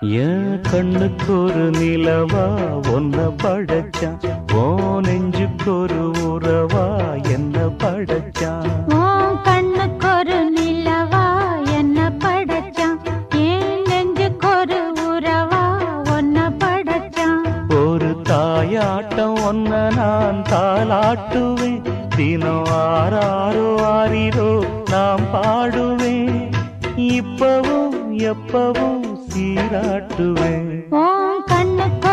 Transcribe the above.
என் கண்ணுக்கு ஒரு நிலவா ஒன்ன படைச்சான், ஓ நெஞ்சுக்கு ஒரு உறவா என்ன படைச்சான். உன் கண்ணுக்கு ஒரு நிலவா என்ன படைச்சான், என் நெஞ்சுக்கு ஒரு உறவா ஒன்ன படைச்சான். ஒரு தாயாட்டம் ஒன்ன நான் தாலாட்டுவேன், தினம் ஆராரோ ஆரிரோ நாம் பாடுவேன், இப்பவும் எப்பவும் சீராட்டுவேன். உன் கண்ணுக்கு